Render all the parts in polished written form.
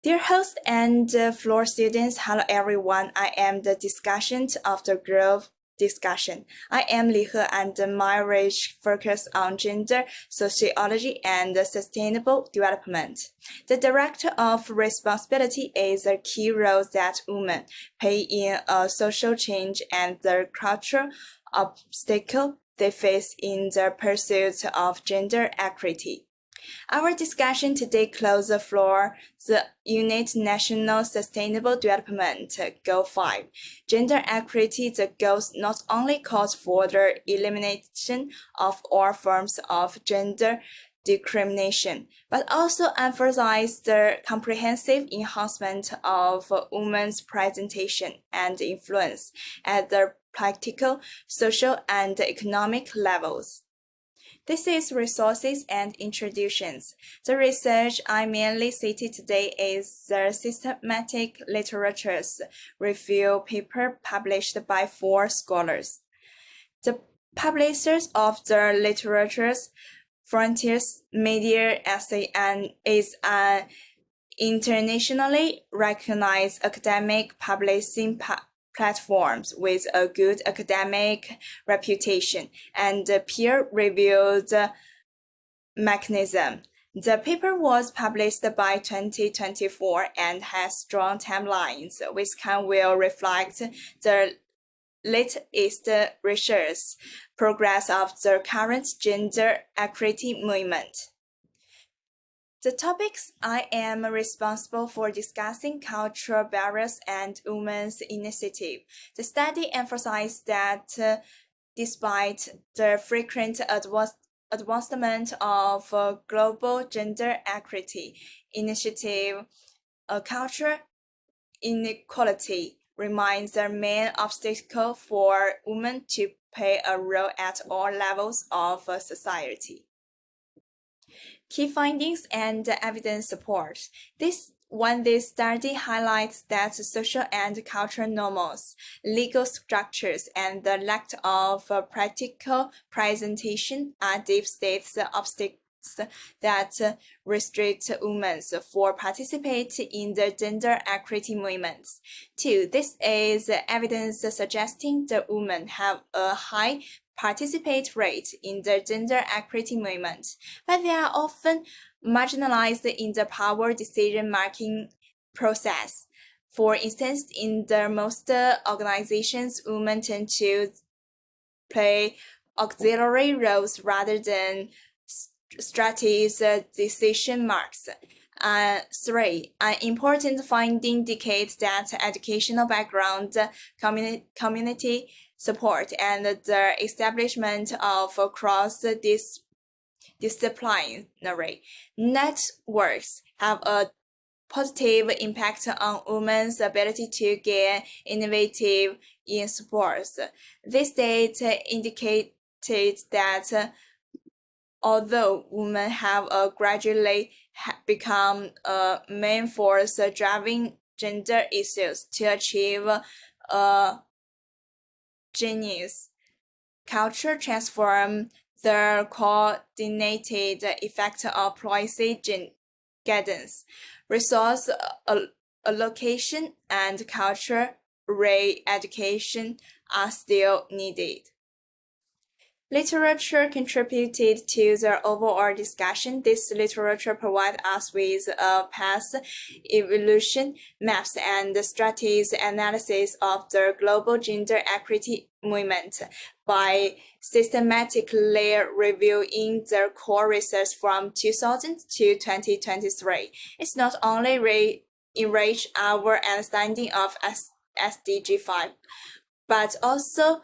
Dear host and floor students, hello everyone. I am the discussant of the group discussion. I am Li He and my research focus on gender, sociology, and sustainable development. The director of responsibility is the key role that women play in a social change and the cultural obstacle they face in the pursuit of gender equity. Our discussion today closes the floor the Unit National Sustainable Development Goal 5. Gender equity, the goals not only calls for the elimination of all forms of gender discrimination, but also emphasize the comprehensive enhancement of women's presentation and influence at the practical, social, and economic levels. This is resources and introductions. The research I mainly cited today is the systematic literatures review paper published by 4 scholars. The publishers of the literature's Frontiers Media Essay is an internationally recognized academic publishing platforms with a good academic reputation and peer-reviewed mechanism. The paper was published by 2024 and has strong timelines, which will reflect the latest research progress of the current gender equity movement. The topics I am responsible for discussing cultural barriers and women's initiative. The study emphasized that despite the frequent advancement of global gender equity initiative, cultural inequality remains the main obstacle for women to play a role at all levels of society. Key findings and evidence support. This study highlights that social and cultural norms, legal structures, and the lack of practical presentation are deep-state obstacles that restrict women for participating in the gender equity movements. 2. This is evidence suggesting that women have a high participate rate in the gender equity movement, but they are often marginalized in the power decision-making process. For instance, in the most organizations, women tend to play auxiliary roles rather than strategic decision marks. 3. An important finding indicates that educational background, community support, and the establishment of cross-disciplinary networks have a positive impact on women's ability to get innovative in sports. This data indicated that although women have gradually become a main force driving gender issues to achieve genius culture transform the coordinated effect of policy guidance, resource allocation, and culture re-education are still needed. Literature contributed to the overall discussion. This literature provides us with a past evolution maps and strategies analysis of the global gender equity movement by systematically reviewing the core research from 2000 to 2023. It's not only enrich our understanding of SDG 5, but also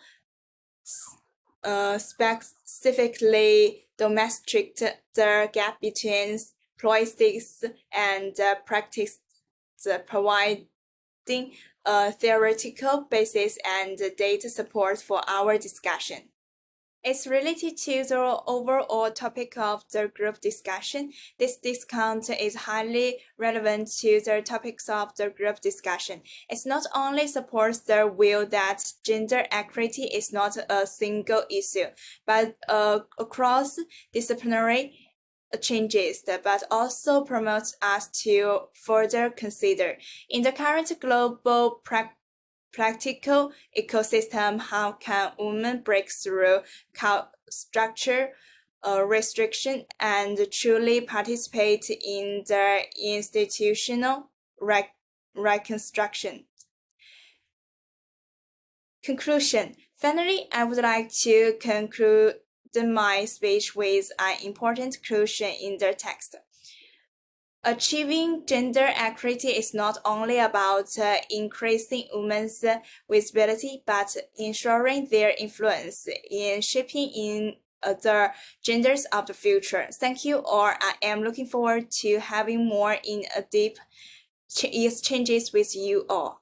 specifically demonstrate the gap between politics and practice, providing a theoretical basis and data support for our discussion. It's related to the overall topic of the group discussion. This discount is highly relevant to the topics of the group discussion. It not only supports the view that gender equity is not a single issue, but a cross-disciplinary changes, but also promotes us to further consider, in the current global practical ecosystem, how can women break through structure restriction and truly participate in the institutional reconstruction. Conclusion. Finally, I would like to conclude my speech with an important conclusion in the text. Achieving gender equality is not only about increasing women's visibility, but ensuring their influence in shaping in the genders of the future. Thank you all. I am looking forward to having more in-depth exchanges with you all.